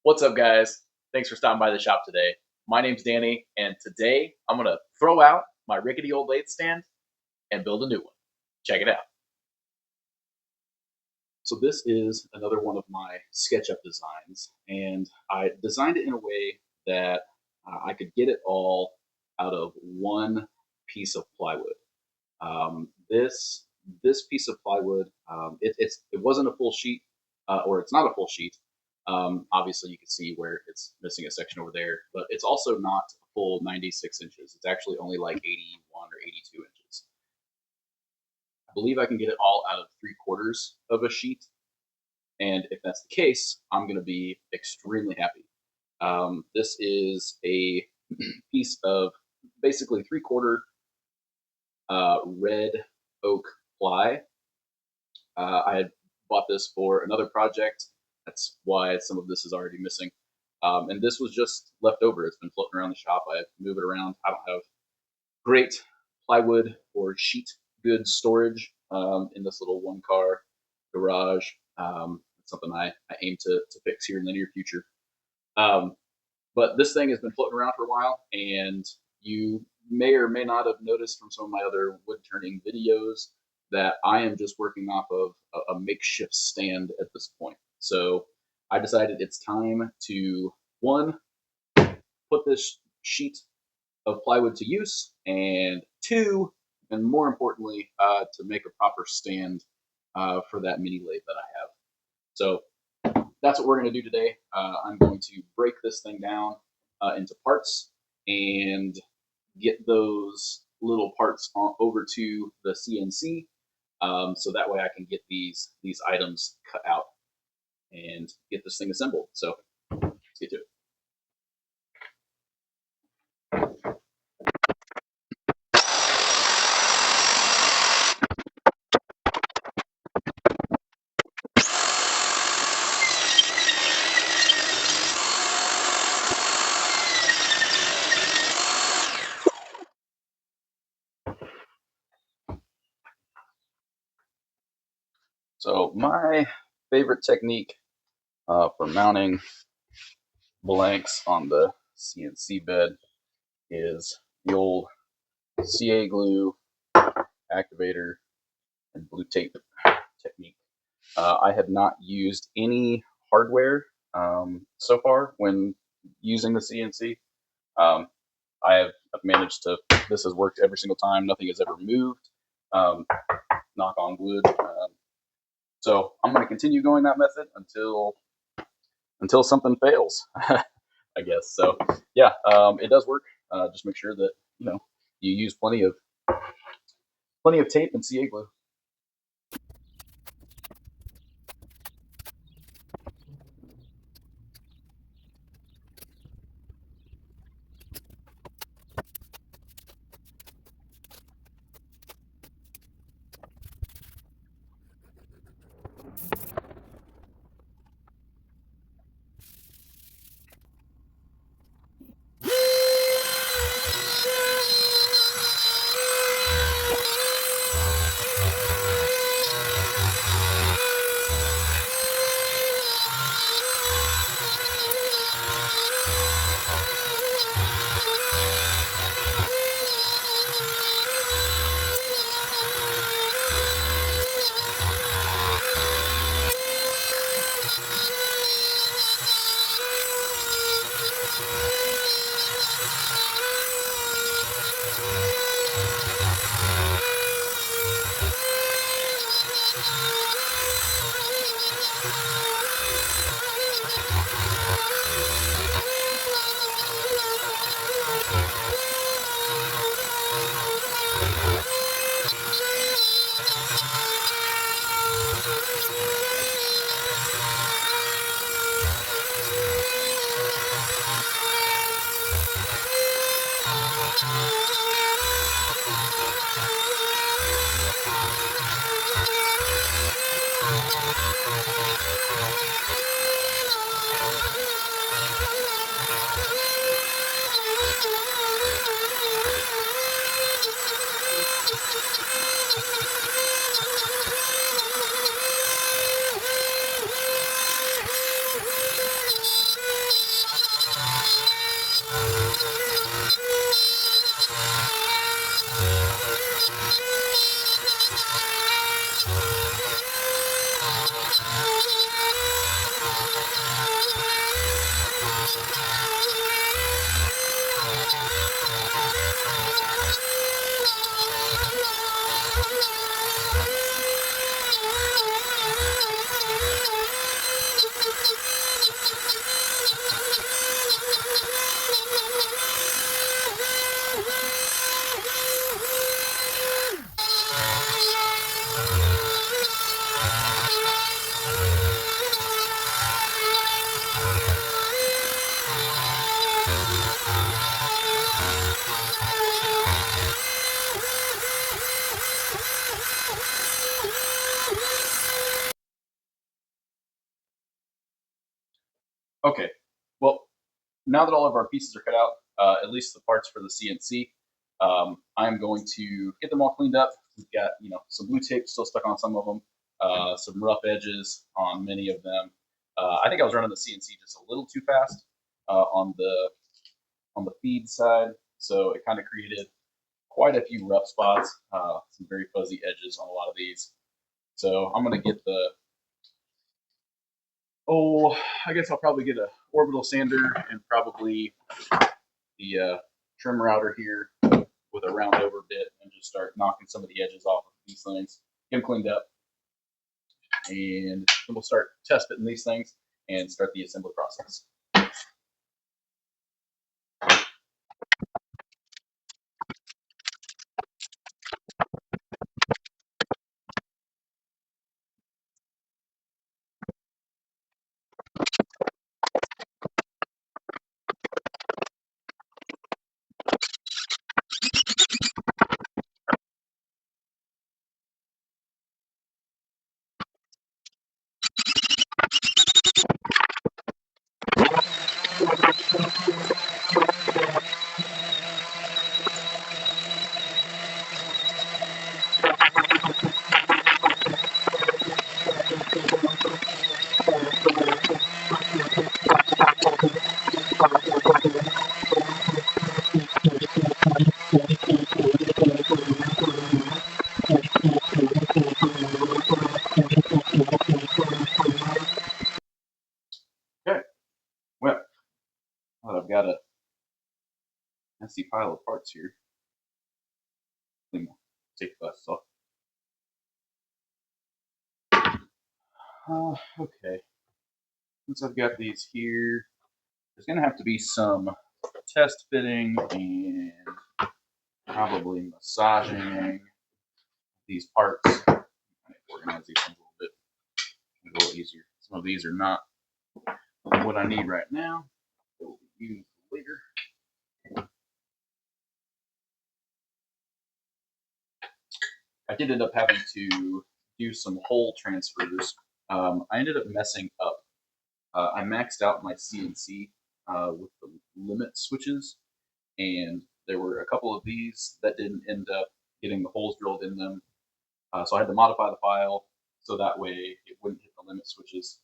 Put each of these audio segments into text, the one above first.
What's up, guys? Thanks for stopping by the shop today. My name's Danny, and today I'm going to throw out my rickety old lathe stand and build a new one. Check it out. So this is another one of my SketchUp designs, and I designed it in a way that I could get it all out of one piece of plywood. This piece of plywood, it wasn't a full sheet, or it's not a full sheet. Obviously, you can see where it's missing a section over there, but it's also not a full 96 inches. It's actually only like 81 or 82 inches. I believe I can get it all out of 3/4 of a sheet, and if that's the case, I'm going to be extremely happy. This is a piece of basically 3/4 red oak ply. I had bought this for another project. That's why some of this is already missing. And this was just left over. It's been floating around the shop. I move it around. I don't have great plywood or sheet goods storage in this little one-car garage. It's something I aim to fix here in the near future. But this thing has been floating around for a while, and you may or may not have noticed from some of my other wood turning videos that I am just working off of a makeshift stand at this point. So I decided it's time to, one, put this sheet of plywood to use, and two, and more importantly, to make a proper stand for that mini lathe that I have. So that's what we're going to do today. I'm going to break this thing down into parts and get those little parts over to the CNC, so that way I can get these items cut out and get this thing assembled. So let's get to it. So my favorite technique for mounting blanks on the CNC bed is the old CA glue, activator, and blue tape technique. I have not used any hardware so far when using the CNC. I have managed to, this has worked every single time. Nothing has ever moved, knock on wood. So I'm going to continue going that method until something fails, I guess. So yeah, it does work. Just make sure that you use plenty of tape and CA glue. Okay, well, now that all of our pieces are cut out, at least the parts for the CNC, I'm going to get them all cleaned up. We've got, some blue tape still stuck on some of them, some rough edges on many of them. I think I was running the CNC just a little too fast on the feed side, so it kind of created quite a few rough spots, some very fuzzy edges on a lot of these. So I'm going to get I guess I'll probably get a orbital sander and probably the trim router here with a round over bit and just start knocking some of the edges off of these things, get them cleaned up, and then we'll start test fitting these things and start the assembly process. Okay, well, I've got a nasty pile of parts here. Take the glasses off. Okay, since I've got these here, there's going to have to be some test fitting and probably massaging these parts. Organize these things a little bit, a little easier. Some of these are not what I need right now. They will be used later. I did end up having to do some hole transfers. I ended up messing up. I maxed out my CNC with the limit switches, and there were a couple of these that didn't end up getting the holes drilled in them. So I had to modify the file so that way it wouldn't hit the limit switches.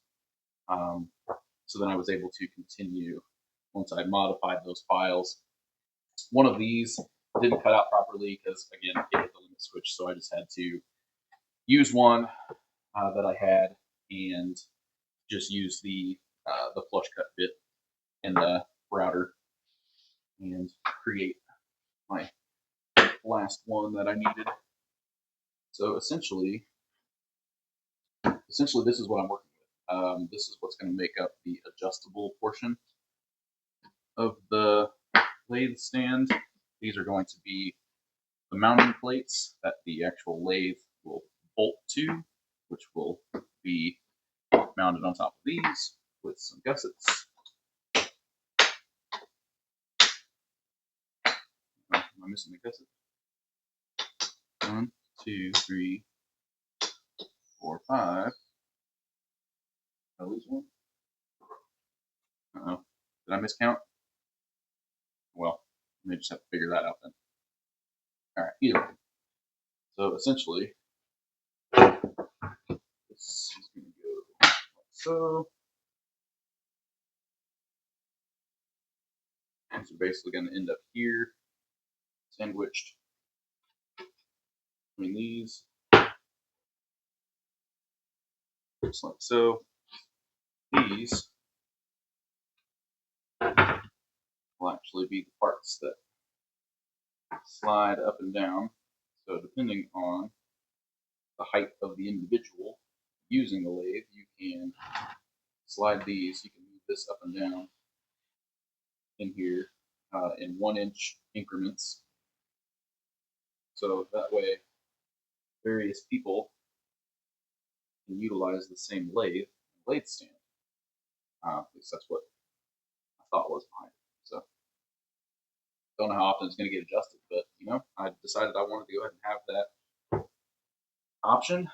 So then I was able to continue once I modified those files. One of these didn't cut out properly because, again, it hit the limit switch, so I just had to use one that I had and just use the flush cut bit in the router and create my last one that I needed. So essentially this is what I'm working with. This is what's going to make up the adjustable portion of the lathe stand. These are going to be the mounting plates that the actual lathe will bolt to, which will be mounted on top of these with some gussets. Am I missing the gusset? 1, 2, 3, 4, 5. Did I lose one? Uh-oh. Did I miscount? Well, I may just have to figure that out then. All right, either way. So essentially, this is going to go like so. These are basically going to end up here, sandwiched between these, just like so. These will actually be the parts that slide up and down. So depending on the height of the individual using the lathe, you can slide these. You can move this up and down in here in 1 inch increments. So that way, various people can utilize the same lathe stand. At least that's what I thought was behind it. So don't know how often it's going to get adjusted, but I decided I wanted to go ahead and have that option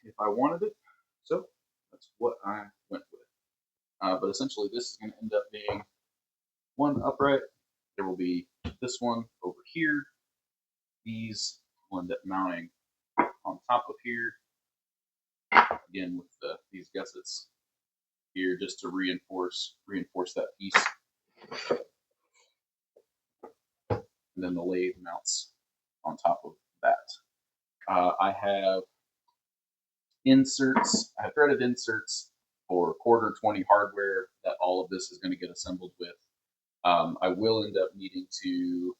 if I wanted it. So that's what I went with. But essentially, this is going to end up being one upright. There will be this one over here. These will end up mounting on top of here. Again, with these gussets here, just to reinforce that piece. And then the lathe mounts on top of that. I have inserts. I have threaded inserts for quarter 20 hardware that all of this is going to get assembled with. I will end up needing to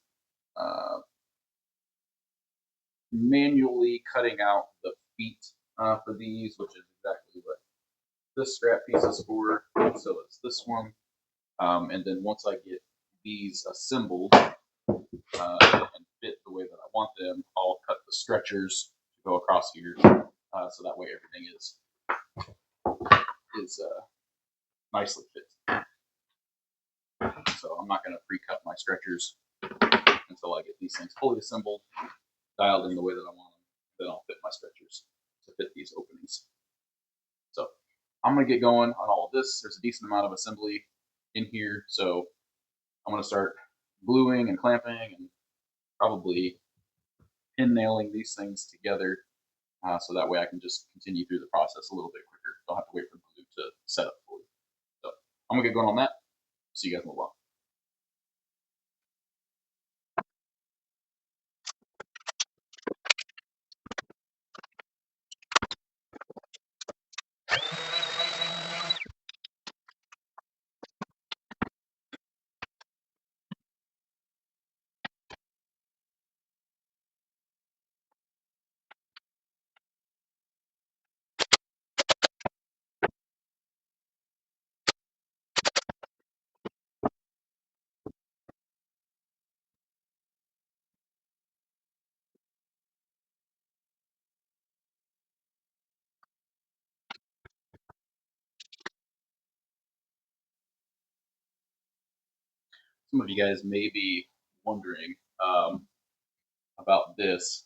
manually cutting out the feet for these, which is exactly what this scrap piece is for. So it's this one. And then once I get these assembled and fit the way that I want them, I'll cut the stretchers to go across here, so that way everything is nicely fit. So I'm not going to pre-cut my stretchers until I get these things fully assembled, dialed in the way that I want them. Then I'll fit my stretchers to fit these openings. So I'm going to get going on all of this. There's a decent amount of assembly in here, so I'm going to start gluing and clamping and probably pin nailing these things together, so that way I can just continue through the process a little bit quicker. Don't have to wait for glue to set up fully. So I'm going to get going on that. See you guys in a while. Some of you guys may be wondering about this.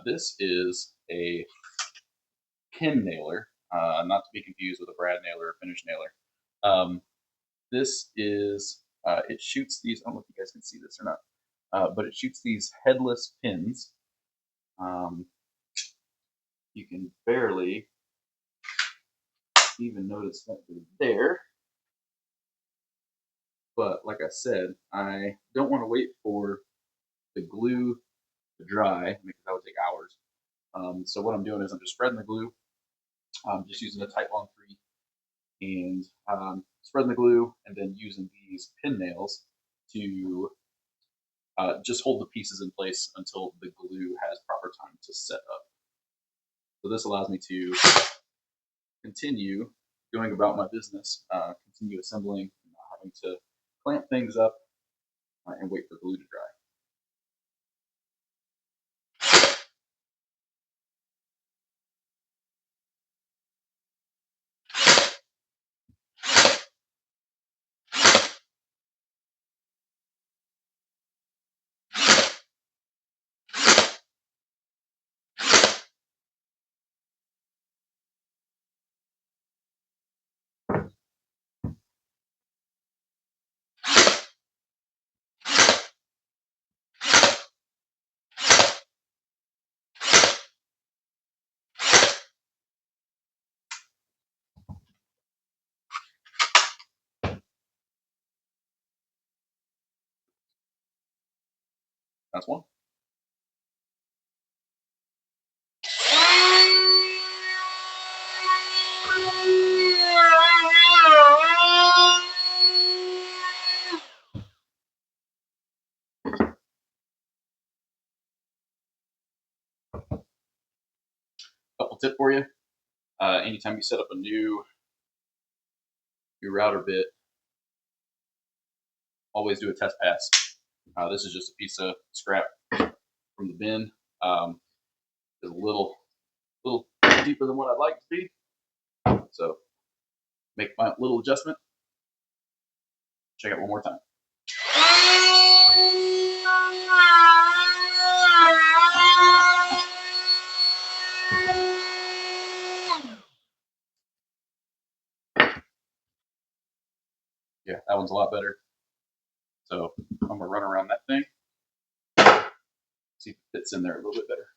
This is a pin nailer, not to be confused with a brad nailer or finish nailer. This is, it shoots these, I don't know if you guys can see this or not, but it shoots these headless pins. You can barely even notice that they're there. But like I said, I don't want to wait for the glue to dry because that would take hours. So what I'm doing is I'm just spreading the glue. I'm just using a Titebond 3 and spreading the glue and then using these pin nails to just hold the pieces in place until the glue has proper time to set up. So this allows me to continue going about my business, continue assembling, not having to clamp things up and wait for glue to dry. That's one. helpful tip for you. Anytime you set up a new router bit, always do a test pass. This is just a piece of scrap from the bin. It's a little deeper than what I'd like it to be. So make my little adjustment. Check it one more time. Yeah, that one's a lot better. So I'm gonna run around that thing, see if it fits in there a little bit better.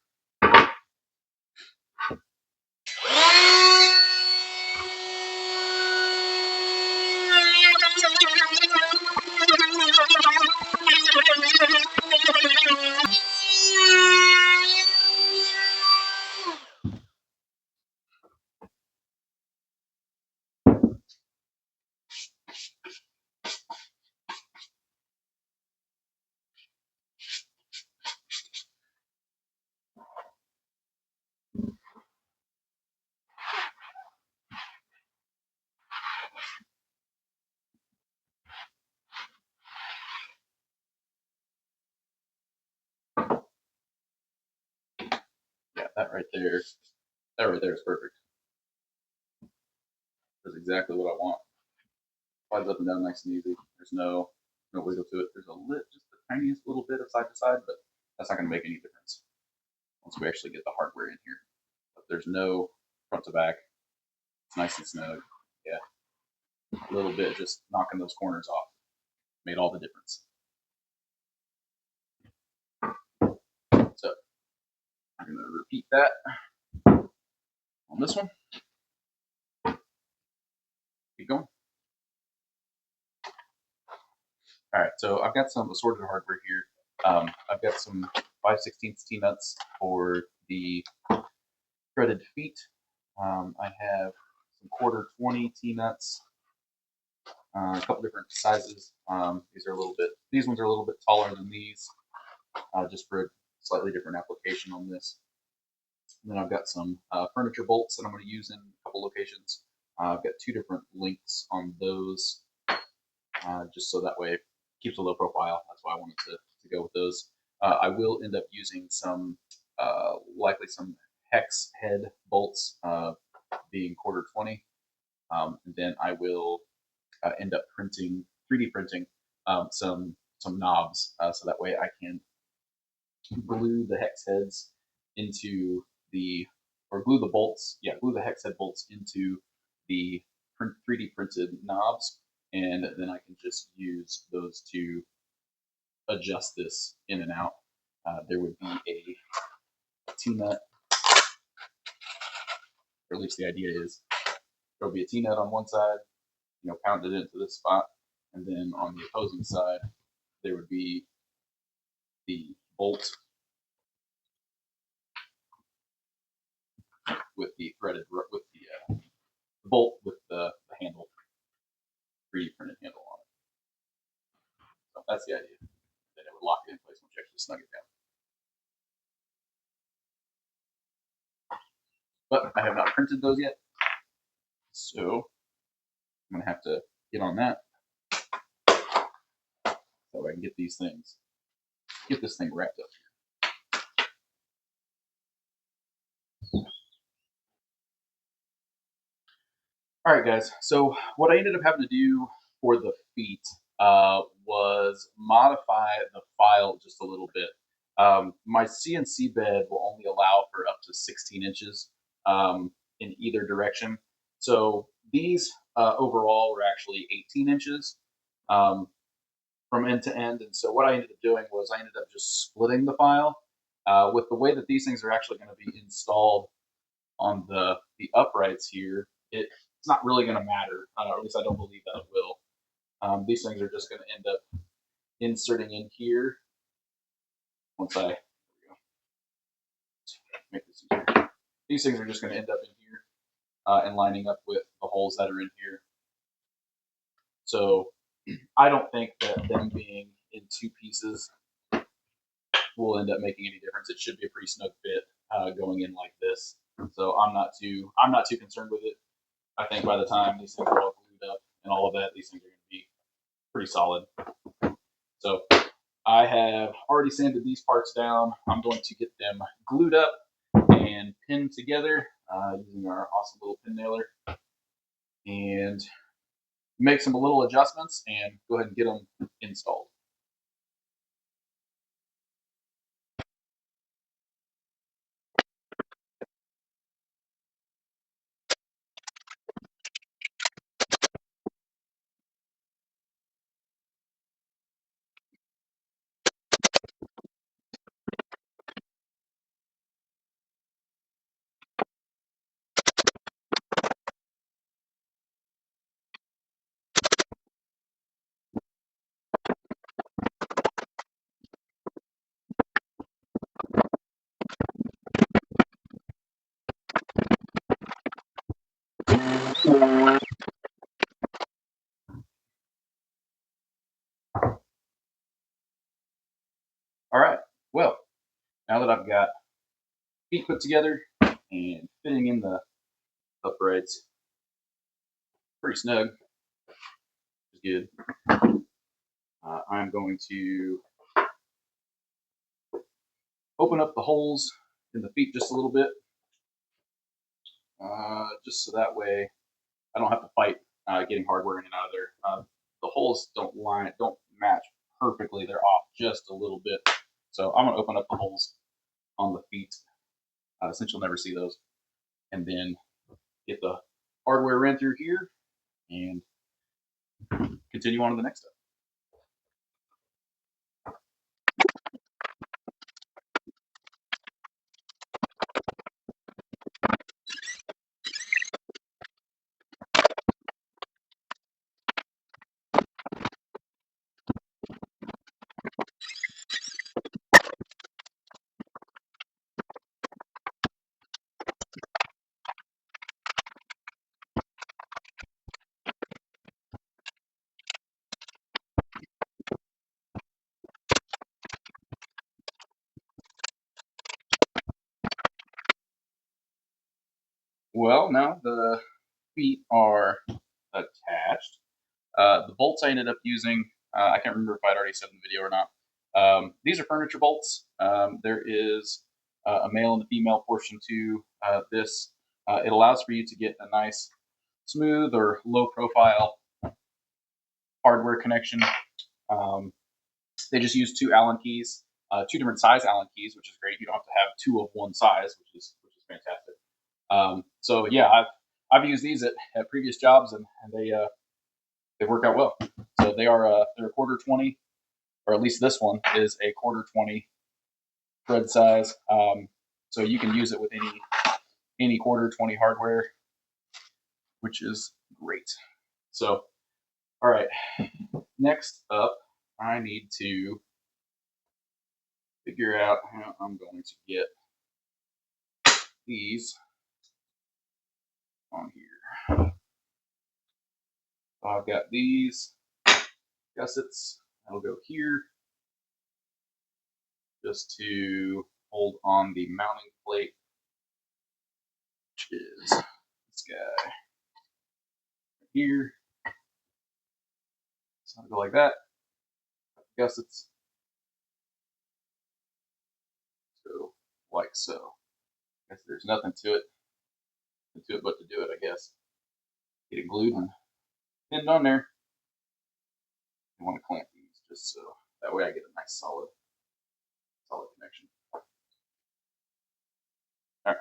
Yeah, that right there is perfect. That's exactly what I want. Slides up and down nice and easy. There's no wiggle to it. There's just the tiniest little bit of side to side, but that's not going to make any difference once we actually get the hardware in here. But there's no front to back. It's nice and snug. Yeah, a little bit just knocking those corners off made all the difference. So I'm going to repeat that on this one. Keep going. All right, so I've got some assorted hardware here. I've got some 5/16 T-nuts for the threaded feet. I have some 1/4 T-nuts, a couple different sizes. These ones are a little bit taller than these, just for a slightly different application on this. And then I've got some furniture bolts that I'm going to use in a couple locations. I've got 2 different lengths on those, just so that way it keeps a low profile. That's why I wanted to go with those. I will end up using some, likely some hex head bolts, being 1/4. And then I will end up 3D printing some knobs, so that way I can glue the hex heads into glue the bolts. Yeah, glue the hex head bolts into the 3D printed knobs, and then I can just use those to adjust this in and out. There would be a T-nut, or at least the idea is there'll be a T-nut on one side, pounded into this spot, and then on the opposing side there would be the bolt with the bolt with the handle, 3D printed handle on it. So that's the idea. Then it would lock it in place once you actually snug it down. But I have not printed those yet, so I'm gonna have to get on that so I can get this thing wrapped up. All right, guys. So what I ended up having to do for the feet was modify the file just a little bit. My CNC bed will only allow for up to 16 inches in either direction. So these overall were actually 18 inches from end to end. And so what I ended up doing was I ended up just splitting the file. With the way that these things are actually going to be installed on the uprights here, it's not really going to matter, or at least I don't believe that it will. These things are just going to end up inserting in here once I make this easier. These things are just going to end up in here and lining up with the holes that are in here. So I don't think that them being in 2 pieces will end up making any difference. It should be a pretty snug fit going in like this. so I'm not too concerned with it. I think by the time these things are all glued up and all of that, these things are going to be pretty solid. So I have already sanded these parts down. I'm going to get them glued up and pinned together using our awesome little pin nailer, and make some little adjustments and go ahead and get them installed. All right, well, now that I've got feet put together and fitting in the uprights pretty snug, which is good, I'm going to open up the holes in the feet just a little bit, just so that way I don't have to fight getting hardware in and out of there. The holes don't match perfectly; they're off just a little bit. So I'm going to open up the holes on the feet, since you'll never see those, and then get the hardware ran through here and continue on to the next step. Well, now the feet are attached. The bolts I ended up using, I can't remember if I'd already said in the video or not. These are furniture bolts. There is a male and a female portion to this. It allows for you to get a nice, smooth or low profile hardware connection. They just use two Allen keys, two different size Allen keys, which is great. You don't have to have two of one size, which is fantastic. So yeah, I've used these at previous jobs, and they work out well. So they're a quarter 20, or at least this one is a quarter 20 thread size. So you can use it with any quarter 20 hardware, which is great. So all right, next up, I need to figure out how I'm going to get these on here. So I've got these gussets that'll go here just to hold on the mounting plate, which is this guy right here. So I'll go like that. Gussets. So like so. I guess there's nothing to it but to do it, I guess. Get it glued and pinned on there. I want to clamp these just so that way I get a nice solid connection. All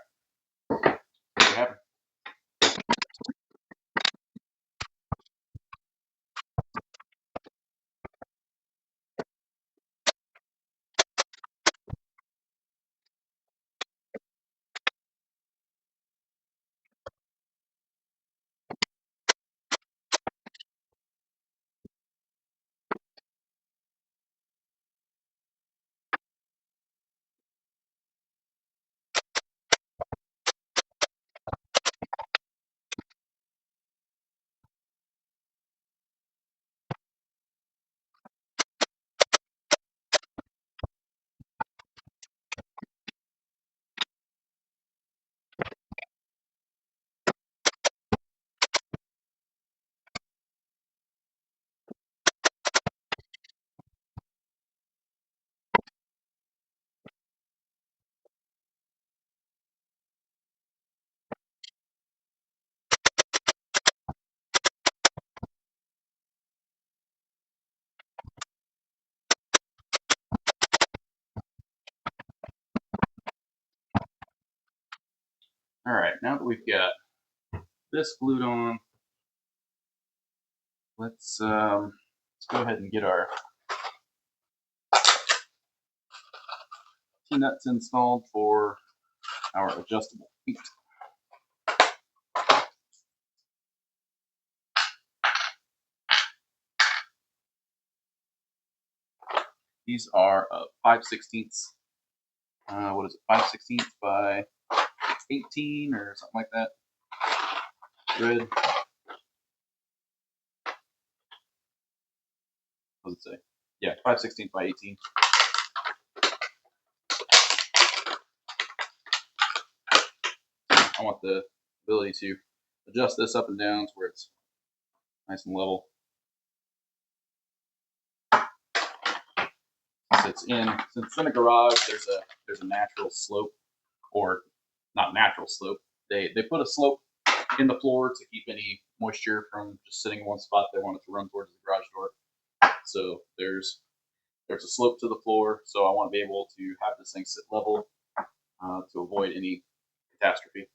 right. There you have it. All right, now that we've got this glued on, let's go ahead and get our T-nuts installed for our adjustable feet. These are 5/16. What is it? 5/16 by 18 or something like that. Grid. What does it say? Yeah, 5/16 by 18. I want the ability to adjust this up and down to where it's nice and level. Since it's in a garage, there's a natural slope, or not natural slope. They put a slope in the floor to keep any moisture from just sitting in one spot. They want it to run towards the garage door. So there's a slope to the floor. So I want to be able to have this thing sit level to avoid any catastrophe.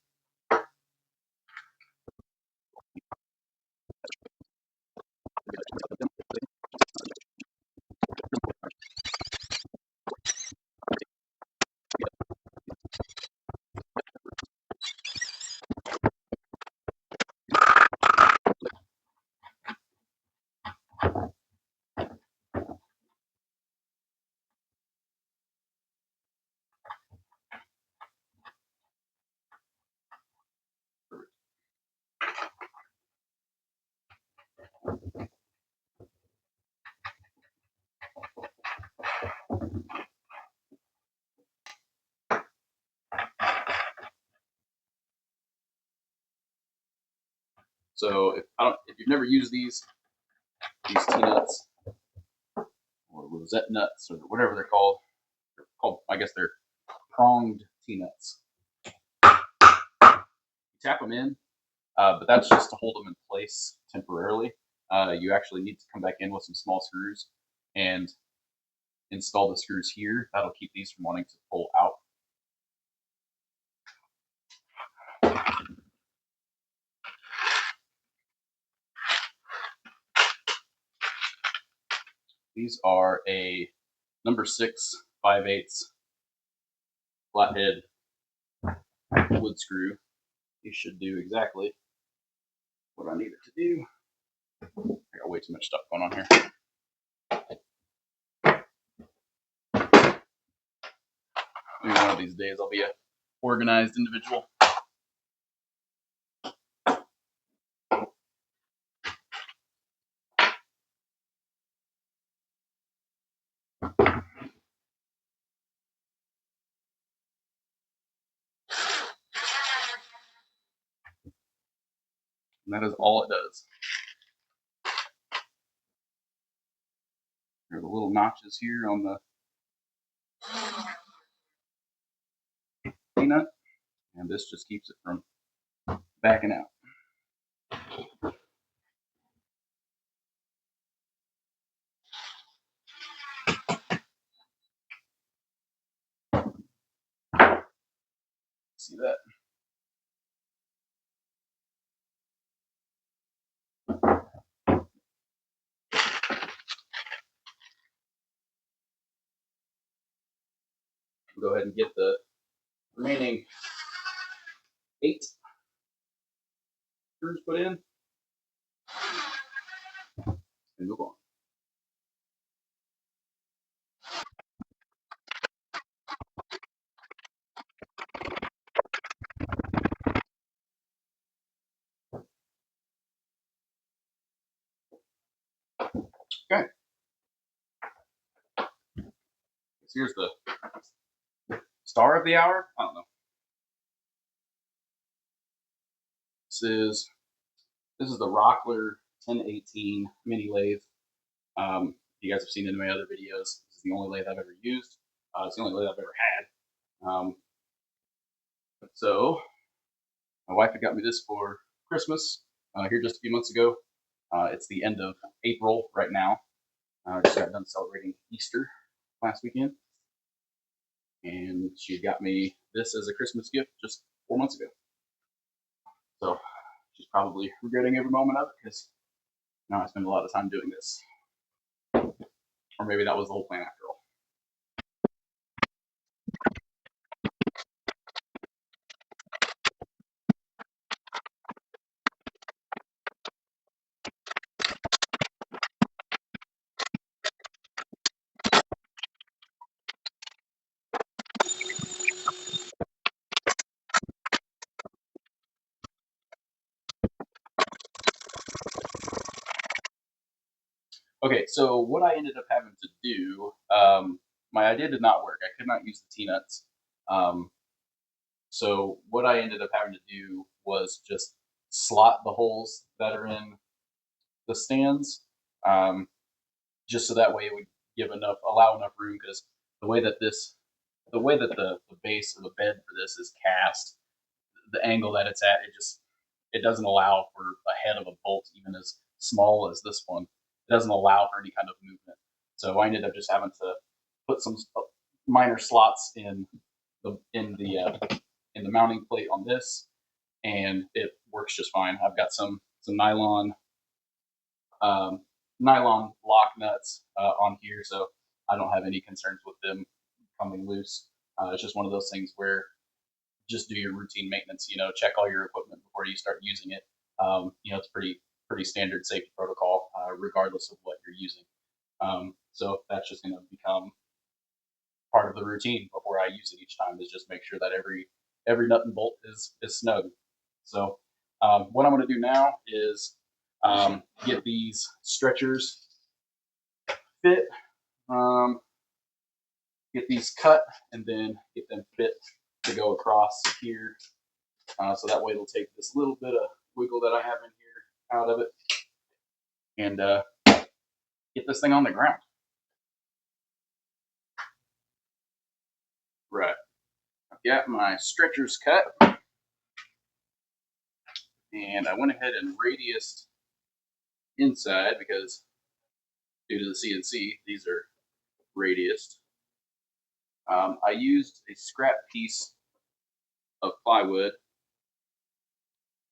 So if you've never used these T-nuts or rosette nuts or whatever they're called, I guess they're pronged T-nuts. You tap them in, but that's just to hold them in place temporarily. You actually need to come back in with some small screws and install the screws here. That'll keep these from wanting to pull out. These are a number 6 5/8 flathead wood screw. These should do exactly what I need it to do. I got way too much stuff going on here. Maybe one of these days I'll be an organized individual. And that is all it does. There are the little notches here on the T-nut, and this just keeps it from backing out. See that? We'll go ahead and get the remaining 8 screws put in and move on. Okay. So here's the star of the hour. I don't know. This is the Rockler 1018 mini lathe. You guys have seen it in my other videos. This is the only lathe I've ever used. It's the only lathe I've ever had. So my wife had got me this for Christmas here just a few months ago. It's the end of April right now. I just got done celebrating Easter last weekend. And she got me this as a Christmas gift just 4 months ago. So she's probably regretting every moment of it because now I spend a lot of time doing this. Or maybe that was the whole plan after all. Okay, so what I ended up having to do, my idea did not work. I could not use the T-nuts. Um, so what I ended up having to do was just slot the holes that are in the stands, um, just so that way it would allow enough room. Because the way that the base of the bed for this is cast, the angle that it's at, it doesn't allow for a head of a bolt even as small as this one. It doesn't allow for any kind of movement. So I ended up just having to put some minor slots in the mounting plate on this, and it works just fine. I've got some um, nylon lock nuts on here, so I don't have any concerns with them coming loose. It's just one of those things where just do your routine maintenance. Check all your equipment before you start using it. It's pretty standard safety protocol, regardless of what you're using. So that's just going to become part of the routine before I use it each time. Is just make sure that every nut and bolt is snug. So what I'm going to do now is get these stretchers fit, um, get these cut, and then get them fit to go across here. So that way it'll take this little bit of wiggle that I have in here out of it and get this thing on the ground. Right. I've got my stretchers cut, and I went ahead and radiused inside because due to the CNC, these are radiused. I used a scrap piece of plywood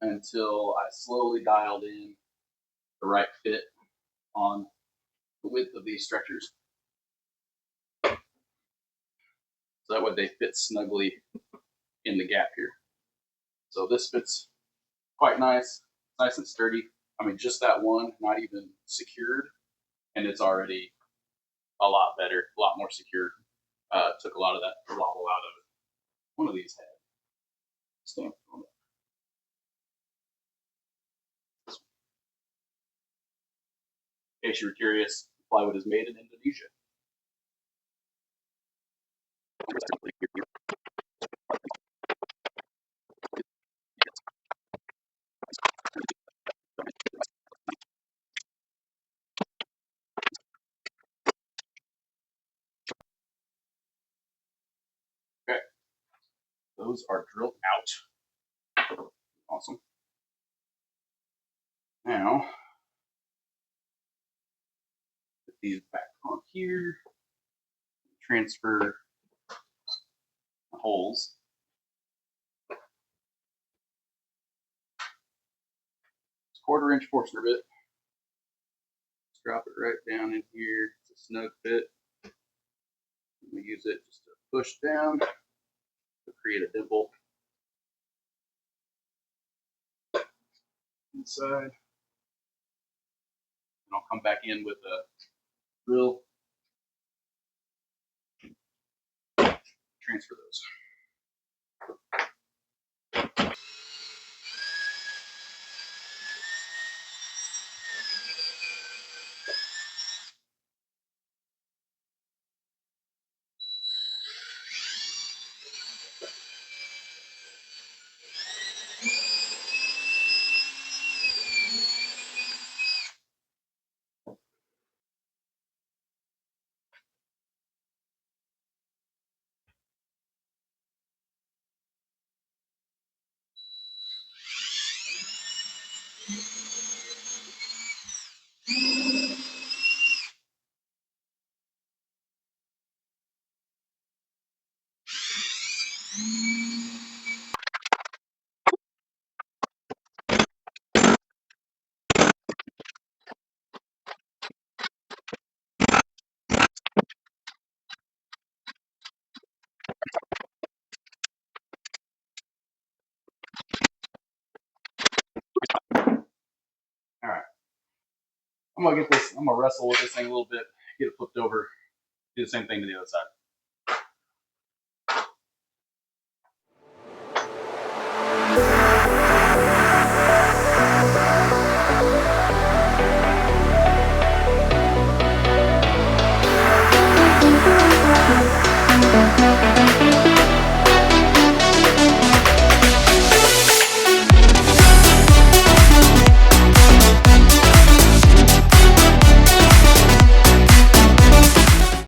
until I slowly dialed in the right fit on the width of these stretchers. So that way they fit snugly in the gap here. So this fits quite nice and sturdy. I mean, just that one, not even secured, and it's already a lot better, a lot more secure. Took a lot of that wobble out of it. One of these had stamp on it. In case you were curious, plywood is made in Indonesia. Okay, those are drilled out. Awesome. Now, put these back on here. Transfer the holes. It's 1/4 inch Forstner bit. Just drop it right down in here. It's a snug fit. We use it just to push down to create a dimple inside. And I'll come back in with a drill, transfer those. I'm gonna get this. I'm gonna wrestle with this thing a little bit, get it flipped over, do the same thing to the other side.